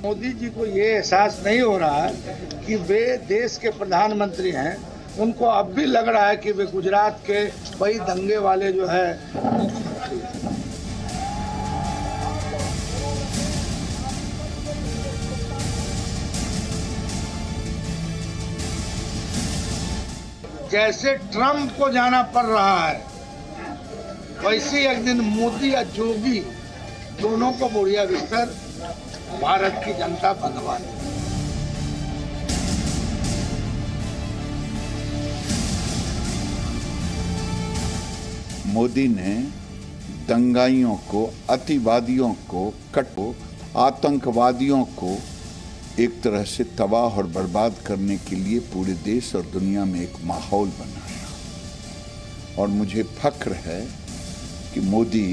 मोदी जी को ये एहसास नहीं हो रहा है कि वे देश के प्रधानमंत्री हैं। उनको अब भी लग रहा है कि वे गुजरात के वही दंगे वाले जो है जैसे ट्रंप को जाना पड़ रहा है, वैसे एक दिन मोदी या जोगी दोनों को बुढ़िया बिस्तर भारत की जनता बनवा दी। मोदी ने दंगाइयों को, अतिवादियों को, आतंकवादियों को एक तरह से तबाह और बर्बाद करने के लिए पूरे देश और दुनिया में एक माहौल बनाया। और मुझे फख्र है कि मोदी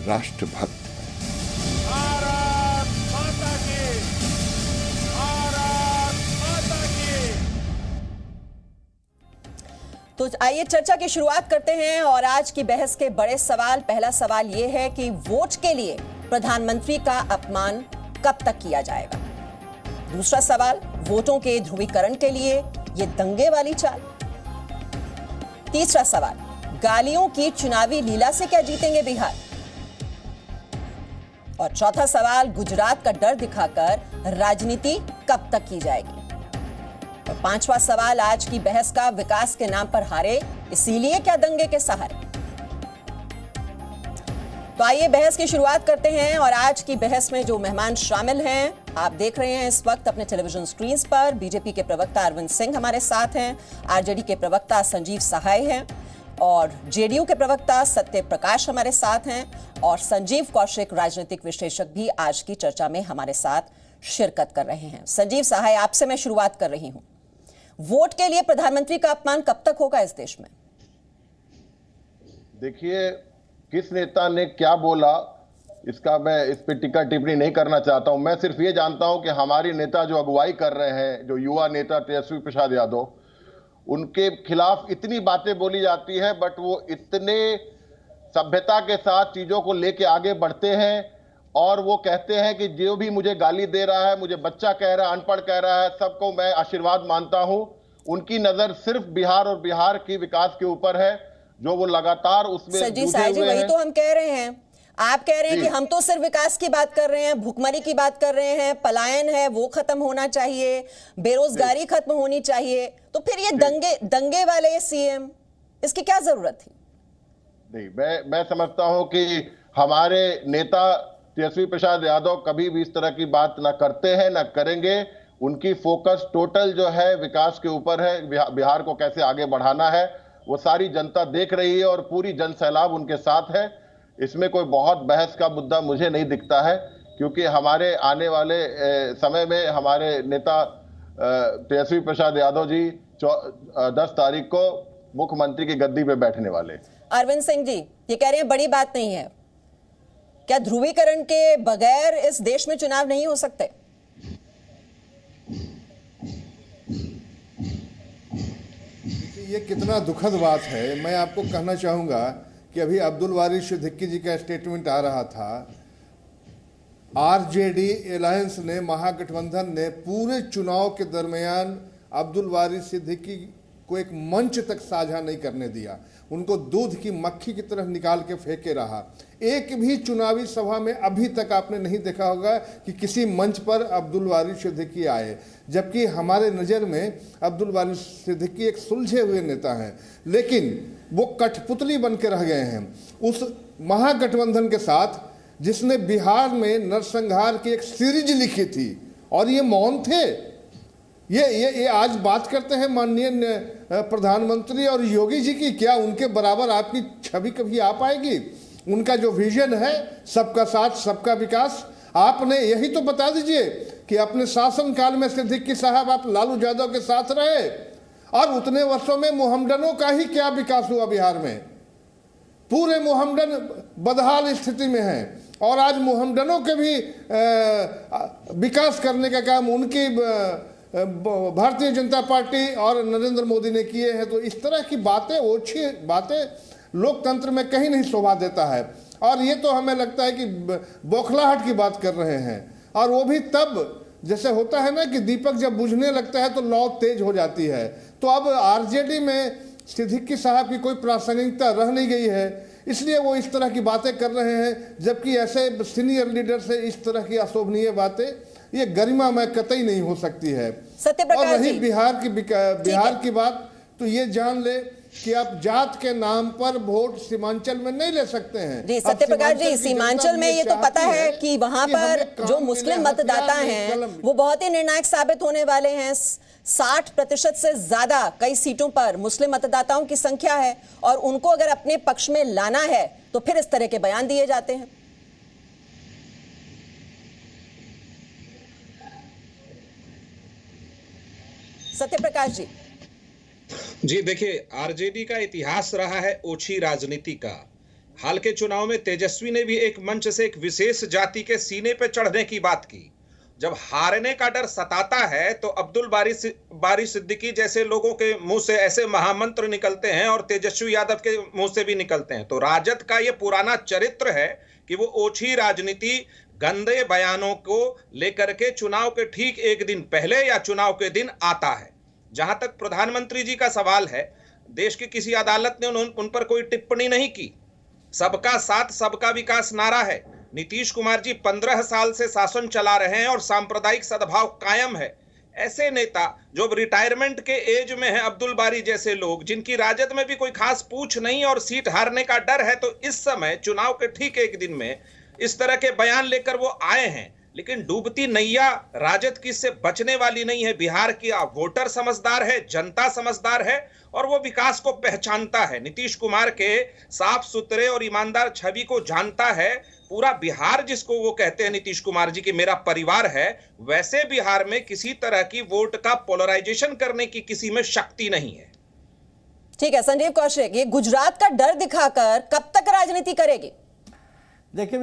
राष्ट्रभक्त है। भारत माता की, भारत माता की। तो आइए चर्चा की शुरुआत करते हैं और आज की बहस के बड़े सवाल। पहला सवाल यह है कि वोट के लिए प्रधानमंत्री का अपमान कब तक किया जाएगा। दूसरा सवाल, वोटों के ध्रुवीकरण के लिए ये दंगे वाली चाल। तीसरा सवाल, गालियों की चुनावी लीला से क्या जीतेंगे बिहार। और चौथा सवाल, गुजरात का डर दिखाकर राजनीति कब तक की जाएगी। और पांचवा सवाल आज की बहस का, विकास के नाम पर हारे इसीलिए क्या दंगे के सहारे। तो आइए बहस की शुरुआत करते हैं। और आज की बहस में जो मेहमान शामिल हैं आप देख रहे हैं इस वक्त अपने टेलीविजन स्क्रीन पर। बीजेपी के प्रवक्ता अरविंद सिंह हमारे साथ हैं, आरजेडी के प्रवक्ता संजीव सहाय हैं और जेडीयू के प्रवक्ता सत्य प्रकाश हमारे साथ हैं और संजीव कौशिक राजनीतिक विश्लेषक भी आज की चर्चा में हमारे साथ शिरकत कर रहे हैं। संजीव सहाय, आपसे मैं शुरुआत कर रही हूं। वोट के लिए प्रधानमंत्री का अपमान कब तक होगा इस देश में? देखिए, किस नेता ने क्या बोला इसका मैं इस पे टिक्का टिप्पणी नहीं करना चाहता हूं। मैं सिर्फ ये जानता हूं कि हमारी नेता जो अगुवाई कर रहे हैं, जो युवा नेता तेजस्वी प्रसाद यादव, उनके खिलाफ इतनी बातें बोली जाती है, बट वो इतने सभ्यता के साथ चीजों को लेके आगे बढ़ते हैं और वो कहते हैं कि जो भी मुझे गाली दे रहा है, मुझे बच्चा कह रहा है, अनपढ़ कह रहा है, सबको मैं आशीर्वाद मानता हूं। उनकी नजर सिर्फ बिहार और बिहार की विकास के ऊपर है, जो वो लगातार उसमें जूझे हुए हैं। वही तो हम कह रहे हैं। आप कह रहे हैं कि हम तो सिर्फ विकास की बात कर रहे हैं, भुखमरी की बात कर रहे हैं, पलायन है वो खत्म होना चाहिए, बेरोजगारी खत्म होनी चाहिए। तो फिर ये दंगे वाले सीएम, इसकी क्या जरूरत थी? नहीं, मैं समझता हूं कि हमारे नेता तेजस्वी प्रसाद यादव कभी भी इस तरह की बात ना करते हैं ना करेंगे। उनकी फोकस टोटल जो है विकास के ऊपर है, बिहार को कैसे आगे बढ़ाना है वो सारी जनता देख रही है और पूरी जन सैलाब उनके साथ है। इसमें कोई बहुत बहस का मुद्दा मुझे नहीं दिखता है, क्योंकि हमारे आने वाले समय में हमारे नेता तेजस्वी प्रसाद यादव जी 10 तारीख को मुख्यमंत्री की गद्दी पे बैठने वाले। अरविंद सिंह जी ये कह रहे हैं बड़ी बात नहीं है, क्या ध्रुवीकरण के बगैर इस देश में चुनाव नहीं हो सकते? ये कितना दुखद बात है। मैं आपको कहना चाहूंगा कि अभी अब्दुल वारिस सिद्दीकी जी का स्टेटमेंट आ रहा था। आरजेडी अलायंस ने, महागठबंधन ने पूरे चुनाव के दरमियान अब्दुल वारिस सिद्दीकी को एक मंच तक साझा नहीं करने दिया, उनको दूध की मक्खी की तरह निकाल के फेंके रहा। एक भी चुनावी सभा में अभी तक आपने नहीं देखा होगा कि किसी मंच पर अब्दुल वारिस सिद्दीकी आए, जबकि हमारे नज़र में अब्दुल वारिस सिद्दीकी एक सुलझे हुए नेता हैं, लेकिन वो कठपुतली बन के रह गए हैं उस महागठबंधन के साथ जिसने बिहार में नरसंहार की एक सीरीज लिखी थी और ये मौन थे। ये आज बात करते हैं माननीय प्रधानमंत्री और योगी जी की, क्या उनके बराबर आपकी छवि कभी आ पाएगी? उनका जो विजन है सबका साथ सबका विकास, आपने यही तो बता दीजिए कि अपने शासनकाल में सिद्दीकी साहब आप लालू यादव के साथ रहे और उतने वर्षों में मोहम्मडनों का ही क्या विकास हुआ बिहार में? पूरे मोहम्मडन बदहाल स्थिति में हैं और आज मोहम्मडनों के भी विकास करने का काम उनकी भारतीय जनता पार्टी और नरेंद्र मोदी ने किए हैं। तो इस तरह की बातें, ओछी बातें लोकतंत्र में कहीं नहीं शोभा देता है। और ये तो हमें लगता है कि बौखलाहट की बात कर रहे हैं, और वो भी तब जैसे होता है ना कि दीपक जब बुझने लगता है तो लौ तेज हो जाती है, तो अब आरजेडी में सिद्दीकी साहब की कोई प्रासंगिकता रह नहीं गई है, इसलिए वो इस तरह की बातें कर रहे हैं। जबकि ऐसे सीनियर लीडर से इस तरह की अशोभनीय बातें, ये गरिमामय कतई नहीं हो सकती है। और रही बिहार की बात, तो ये जान ले कि आप जात के नाम पर वोट सीमांचल में नहीं ले सकते हैं। जी सत्यप्रकाश जी, सीमांचल में ये तो पता है कि वहां पर जो मुस्लिम मतदाता हैं वो बहुत ही निर्णायक साबित होने वाले हैं। 60% से ज्यादा कई सीटों पर मुस्लिम मतदाताओं की संख्या है और उनको अगर अपने पक्ष में लाना है तो फिर इस तरह के बयान दिए जाते हैं। सत्यप्रकाश जी। जी देखिए, आरजेडी का इतिहास रहा है ओछी राजनीति का। हाल के चुनाव में तेजस्वी ने भी एक मंच से एक विशेष जाति के सीने पे चढ़ने की बात की। जब हारने का डर सताता है तो अब्दुल बारी सिद्दीकी जैसे लोगों के मुंह से ऐसे महामंत्र निकलते हैं और तेजस्वी यादव के मुंह से भी निकलते हैं। तो राजद का ये पुराना चरित्र है कि वो ओछी राजनीति, गंदे बयानों को लेकर के चुनाव के ठीक एक दिन पहले या चुनाव के दिन आता है। जहां तक प्रधानमंत्री जी का सवाल है, देश की किसी अदालत ने उन पर कोई टिप्पणी नहीं की। सबका साथ सबका विकास नारा है। नीतीश कुमार जी 15 साल से शासन चला रहे हैं और सांप्रदायिक सद्भाव कायम है। ऐसे नेता जो रिटायरमेंट के एज में है, अब्दुल बारी जैसे लोग जिनकी राजद में भी कोई खास पूछ नहीं और सीट हारने का डर है, तो इस समय चुनाव के ठीक एक दिन में इस तरह के बयान लेकर वो आए हैं। लेकिन डूबती नैया राजद की से बचने वाली नहीं है। बिहार की वोटर समझदार है, जनता समझदार है और वो विकास को पहचानता है। नीतीश कुमार के साफ सुथरे और ईमानदार छवि को जानता है। पूरा बिहार जिसको वो कहते हैं नीतीश कुमार जी की मेरा परिवार है, वैसे बिहार में किसी तरह की वोट का पोलराइजेशन करने की किसी में शक्ति नहीं है। ठीक है संजीव कौशिक, ये गुजरात का डर दिखाकर कब तक राजनीति करेगी? देखिए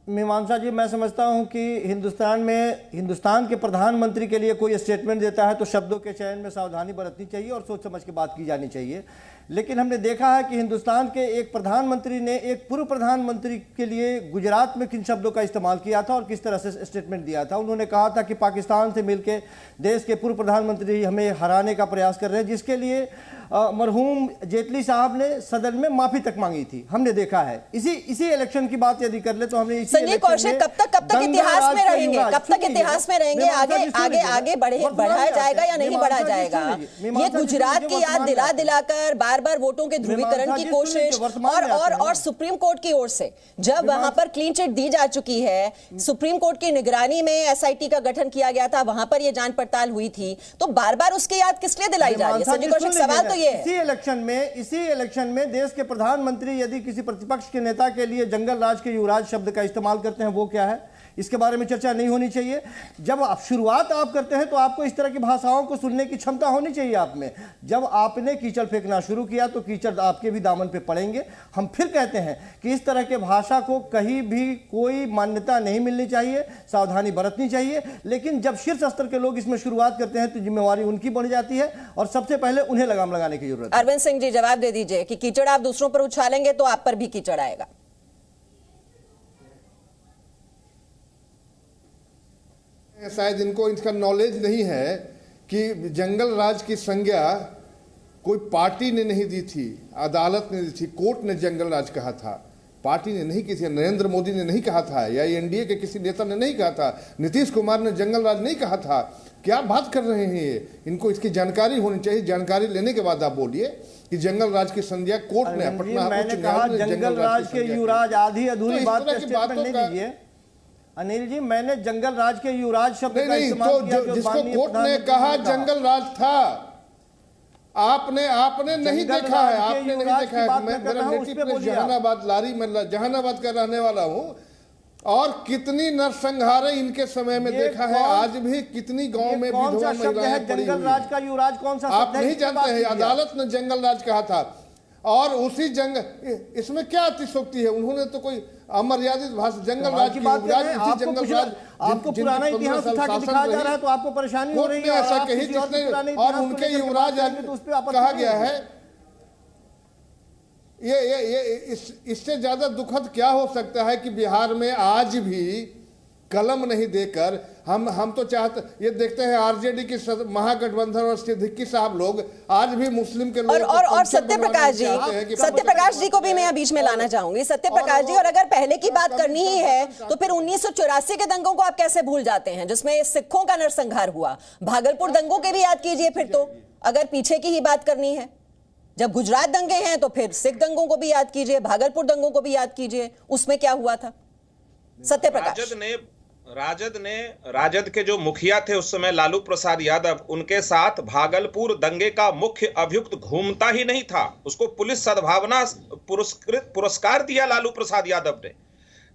मीमांसा जी, मैं समझता हूं कि हिंदुस्तान के प्रधानमंत्री के लिए कोई स्टेटमेंट देता है तो शब्दों के चयन में सावधानी बरतनी चाहिए और सोच समझ के बात की जानी चाहिए। लेकिन हमने देखा है कि हिंदुस्तान के एक प्रधानमंत्री ने एक पूर्व प्रधानमंत्री के लिए गुजरात में किन शब्दों का इस्तेमाल किया था और किस तरह से स्टेटमेंट दिया था। उन्होंने कहा था कि पाकिस्तान से मिलकर देश के पूर्व प्रधानमंत्री हमें हराने का प्रयास कर रहे हैं, जिसके लिए मरहूम जेटली साहब ने सदन में माफी तक मांगी थी। हमने देखा है। इसी इलेक्शन की बात यदि कर ले तो हमने संजय कौशिक कब तक इतिहास में रहेंगे? कब तक इतिहास में रहेंगे? आगे बढ़ाया जाएगा या नहीं बढ़ाया जाएगा? ये गुजरात की याद दिला दिलाकर बार बार वोटों के ध्रुवीकरण की कोशिश और सुप्रीम कोर्ट की ओर से जब वहां पर क्लीन चिट दी जा चुकी है, सुप्रीम कोर्ट की निगरानी में एसआईटी का गठन किया गया था, वहां पर यह जांच पड़ताल हुई थी, तो बार बार उसकी याद किस लिए दिलाई जा रही है? संजय कौशिक, सवाल तो इसी इलेक्शन में देश के प्रधानमंत्री यदि किसी प्रतिपक्ष के नेता के लिए जंगल राज के युवराज शब्द का इस्तेमाल करते हैं, वो क्या है? इसके बारे में चर्चा नहीं होनी चाहिए। जब आप शुरुआत करते हैं तो आपको इस तरह की भाषाओं को सुनने की क्षमता होनी चाहिए आप में। जब आपने कीचड़ फेंकना शुरू किया तो कीचड़ आपके भी दामन पे पड़ेंगे। हम फिर कहते हैं कि इस तरह के भाषा को कहीं भी कोई मान्यता नहीं मिलनी चाहिए, सावधानी बरतनी चाहिए। लेकिन जब शीर्ष स्तर के लोग इसमें शुरुआत करते हैं तो जिम्मेवारी उनकी बढ़ जाती है और सबसे पहले उन्हें लगाम लगाने की जरूरत है। अरविंद सिंह जी, जवाब दे दीजिए कि कीचड़ आप दूसरों पर उछालेंगे तो आप पर भी कीचड़ आएगा। शायद इनको इसका नॉलेज नहीं है कि जंगल राज की संज्ञा कोई पार्टी ने नहीं दी थी, अदालत ने दी थी, कोर्ट ने जंगल राज कहा था, पार्टी ने नहीं की थी। नरेंद्र मोदी ने नहीं कहा था या एनडीए के किसी नेता ने नहीं कहा था, नीतीश कुमार ने जंगल राज नहीं कहा था। क्या बात कर रहे हैं ये? इनको इसकी जानकारी होनी चाहिए। जानकारी लेने के बाद आप बोलिए कि जंगल राज की संज्ञा कोर्ट ने, पटना मैंने कहा जंगल राज के युवराज, आधी अधूरी बात का स्टेटमेंट नहीं दीजिए अनिल जी। मैंने जंगल राज के युवराज शब्द का इस्तेमाल किया जिसको कोर्ट ने कहा जंगल राज था। आपने नहीं देखा है, आपने नहीं देखा है। मैं मेरा नेटिव प्लेस जहानाबाद, लारी, मैं जहानाबाद का रहने वाला हूं और कितनी नरसंहारें इनके समय में देखा है। आज भी कितनी गांव में विधवा महिलाएं पड़ी हुई। जंगल राज का युवराज कौन सा? आप नहीं जानते हैं, अदालत ने जंगल राज कहा था। और उसी इसमें क्या अतिशोक्ति है? उन्होंने तो कोई अमर्यादित भाषा जंगल राज की बात है। आपको पुराना इतिहास उठा के दिखाया जा रहा है तो आपको परेशानी हो रही है। ऐसा कही जिसने और उनके युवराज कहा गया है। ये इससे ज्यादा दुखद क्या हो सकता है कि बिहार में आज भी कलम नहीं देकर हम तो चाहते, ये देखते हैं आरजेडी की महागठबंधन और सिद्दीकी साहब लोग आज भी मुस्लिम के लोग और सत्यप्रकाश जी को भी मैं बीच में लाना चाहूंगी। सत्यप्रकाश जी, और अगर पहले की बात करनी ही है तो फिर 1984 के दंगों को आप कैसे भूल जाते हैं, जिसमें सिखों का नरसंहार हुआ। भागलपुर दंगों के भी याद कीजिए फिर तो, अगर पीछे की ही बात करनी है। जब गुजरात दंगे हैं तो फिर सिख दंगों को भी याद कीजिए, भागलपुर दंगों को भी याद कीजिए, उसमें क्या हुआ था। सत्यप्रकाश, राजद के जो मुखिया थे उस समय लालू प्रसाद यादव, उनके साथ भागलपुर दंगे का मुख्य अभियुक्त घूमता ही नहीं था। उसको पुलिस सद्भावना पुरस्कार दिया लालू प्रसाद यादव ने।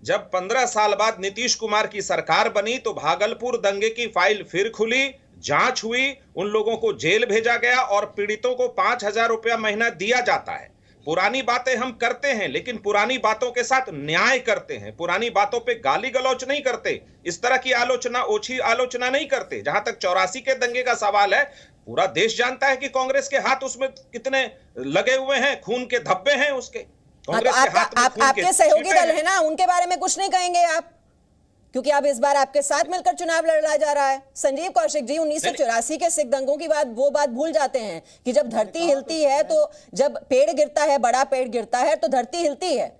जब 15 साल बाद नीतीश कुमार की सरकार बनी तो भागलपुर दंगे की फाइल फिर खुली, जांच हुई, उन लोगों को जेल भेजा गया और पीड़ितों को 5,000 रुपया महीना दिया जाता है। पुरानी बातें हम करते हैं, लेकिन पुरानी बातों के साथ न्याय करते हैं। पुरानी बातों पे गाली गलौच नहीं करते, इस तरह की आलोचना, ओछी आलोचना नहीं करते। जहां तक 84 के दंगे का सवाल है, पूरा देश जानता है कि कांग्रेस के हाथ उसमें कितने लगे हुए हैं, खून के धब्बे हैं उसके। कांग्रेस के हाथ में खून आपके सहयोगी दल है ना, उनके बारे में कुछ नहीं कहेंगे आप, क्योंकि अब इस बार आपके साथ मिलकर चुनाव लड़ा जा रहा है। संजीव कौशिक जी, 1984 के सिख दंगों की वो बात भूल जाते हैं कि जब धरती हिलती है तो, जब पेड़ गिरता है, बड़ा पेड़ गिरता है तो धरती हिलती है।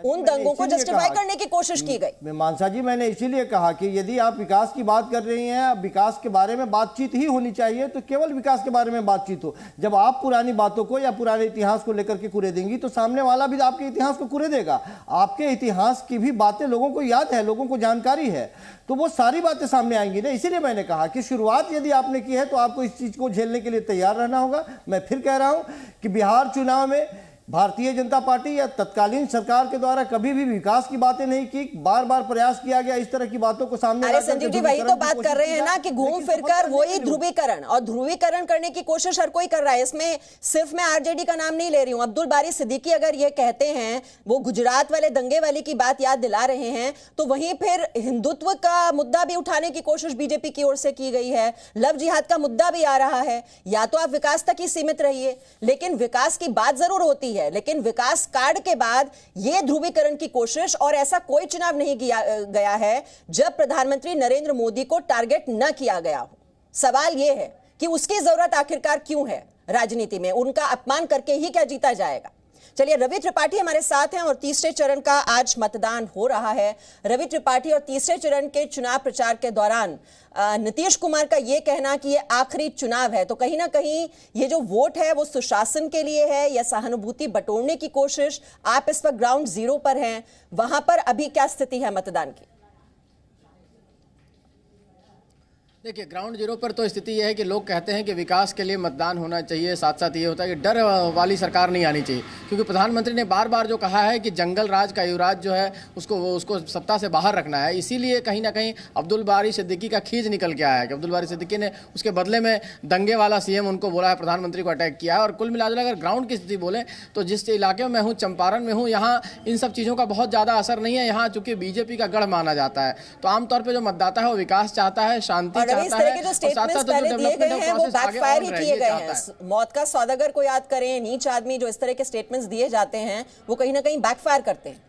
उन दंगों को जस्टिफाई करने की कोशिश की गई। मीमांसा जी, मैंने इसीलिए कहा कि यदि आप विकास की बात कर रही हैं, विकास के बारे में बातचीत ही होनी चाहिए, तो केवल विकास के बारे में बातचीत हो। जब आप पुरानी बातों को या पुराने इतिहास को लेकर के कुरे देंगी तो सामने वाला भी आपके इतिहास को कुरे देगा। आपके इतिहास की भी बातें लोगों को याद है, लोगों को जानकारी है, तो वो सारी बातें सामने आएंगी ना। इसीलिए मैंने कहा कि शुरुआत यदि आपने की है तो आपको इस चीज को झेलने के लिए तैयार रहना होगा। मैं फिर कह रहा हूं कि बिहार चुनाव में भारतीय जनता पार्टी या तत्कालीन सरकार के द्वारा कभी भी विकास की बातें नहीं की, बार बार प्रयास किया गया इस तरह की बातों को सामने। अरे संजीव जी, वही तो बात कर रहे हैं ना कि घूम फिरकर वही ध्रुवीकरण, और ध्रुवीकरण करने की कोशिश हर कोई कर रहा है। इसमें सिर्फ मैं आरजेडी का नाम नहीं ले रही हूं। अब्दुल बारी सिद्दीकी अगर ये कहते हैं, वो गुजरात वाले दंगे वाली की बात याद दिला रहे हैं, तो वहीं फिर हिंदुत्व का मुद्दा भी उठाने की कोशिश बीजेपी की ओर से की गई है। लव जिहाद का मुद्दा भी आ रहा है। या तो आप विकास तक ही सीमित रहिए, लेकिन विकास की बात जरूर होती है, लेकिन विकास कार्ड के बाद यह ध्रुवीकरण की कोशिश, और ऐसा कोई चुनाव नहीं किया गया है जब प्रधानमंत्री नरेंद्र मोदी को टारगेट न किया गया हो। सवाल यह है कि उसकी जरूरत आखिरकार क्यों है राजनीति में, उनका अपमान करके ही क्या जीता जाएगा। चलिए, रवि त्रिपाठी हमारे साथ हैं और तीसरे चरण का आज मतदान हो रहा है। रवि त्रिपाठी, और तीसरे चरण के चुनाव प्रचार के दौरान नीतीश कुमार का यह कहना कि यह आखिरी चुनाव है, तो कहीं ना कहीं ये जो वोट है वो सुशासन के लिए है या सहानुभूति बटोरने की कोशिश। आप इस वक्त ग्राउंड जीरो पर हैं, वहां पर अभी क्या स्थिति है मतदान की? देखिए, ग्राउंड जीरो पर तो स्थिति यह है कि लोग कहते हैं कि विकास के लिए मतदान होना चाहिए, साथ साथ ये होता है कि डर वाली सरकार नहीं आनी चाहिए, क्योंकि प्रधानमंत्री ने बार बार जो कहा है कि जंगल राज का युवराज जो है उसको सत्ता से बाहर रखना है। इसीलिए कहीं ना कहीं अब्दुल बारी सिद्दीकी का खींच निकल के आया है कि अब्दुल बारी सिद्दीकी ने उसके बदले में दंगे वाला सीएम उनको बोला है, प्रधानमंत्री को अटैक किया है। और कुल मिलाकर अगर ग्राउंड की स्थिति बोले तो जिस इलाके में मैं हूँ, चंपारण में हूँ, यहाँ इन सब चीज़ों का बहुत ज़्यादा असर नहीं है। यहाँ चूंकि बीजेपी का गढ़ माना जाता है, तो आमतौर पर जो मतदाता है वो विकास चाहता है, शांति चाहता है। पहले दिए गए हैं वो बैकफायर ही किए गए हैं। मौत का सौदागर को याद करें, नीच आदमी, जो इस तरह के स्टेटमेंट्स दिए जाते हैं वो कहीं ना कहीं बैकफायर करते हैं।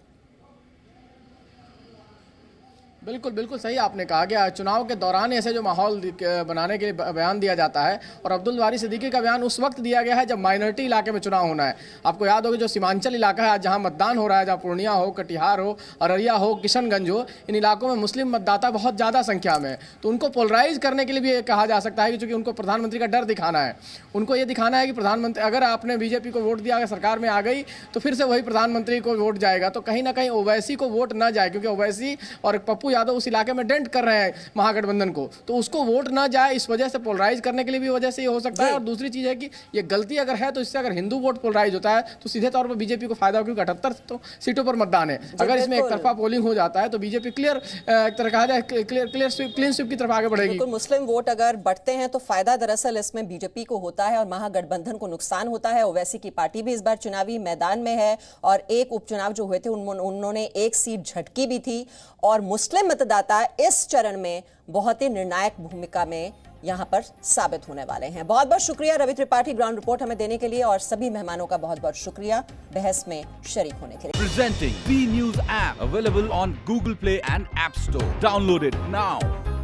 बिल्कुल बिल्कुल सही आपने कहा कि चुनाव के दौरान ऐसे जो माहौल बनाने के लिए बयान दिया जाता है, और अब्दुल बारी सिद्दीकी का बयान उस वक्त दिया गया है जब माइनॉरिटी इलाके में चुनाव होना है। आपको याद होगा जो सीमांचल इलाका है, आज जहां मतदान हो रहा है, जहां पूर्णिया हो, कटिहार हो, अररिया हो, किशनगंज हो, इन इलाकों में मुस्लिम मतदाता बहुत ज़्यादा संख्या में है। तो उनको पोलराइज करने के लिए भी कहा जा सकता है कि चूंकि उनको प्रधानमंत्री का डर दिखाना है, उनको ये दिखाना है कि प्रधानमंत्री, अगर आपने बीजेपी को वोट दिया, अगर सरकार में आ गई तो फिर से वही प्रधानमंत्री को वोट जाएगा। तो कहीं ना कहीं ओवैसी को वोट ना जाए, क्योंकि ओवैसी और पप्पू यादव उस इलाके में कर रहे हैं महागठबंधन को, तो उसको वोट ना जाए, इस वजह से पोलराइज करने के लिए भी वजह से ये हो सकता है। और दूसरी चीज है कि ये गलती अगर है तो इससे अगर हिंदू वोट पोलराइज होता है तो सीधे तौर पर बीजेपी को फायदा, क्योंकि 78 सीटों पर मतदान है। अगर इसमें एक तरफा पोलिंग हो जाता है तो बीजेपी क्लियर, एक तरह कहा जाए क्लीन स्वीप की तरफ आगे बढ़ेगी। मुस्लिम वोट अगर बढ़ते हैं तो फायदा दरअसल इसमें बीजेपी को होता है और महागठबंधन को नुकसान होता है। ओवैसी की पार्टी भी इस बार चुनावी मैदान में है और एक उपचुनाव जो हुए थे उन्होंने एक सीट झटकी भी थी, और मुस्लिम मतदाता इस चरण में बहुत ही निर्णायक भूमिका में यहां पर साबित होने वाले हैं। बहुत बहुत शुक्रिया रवि त्रिपाठी ग्राउंड रिपोर्ट हमें देने के लिए, और सभी मेहमानों का बहुत बहुत शुक्रिया बहस में शरीक होने के लिए। Presenting V News app available on Google Play and App Store. Download it now.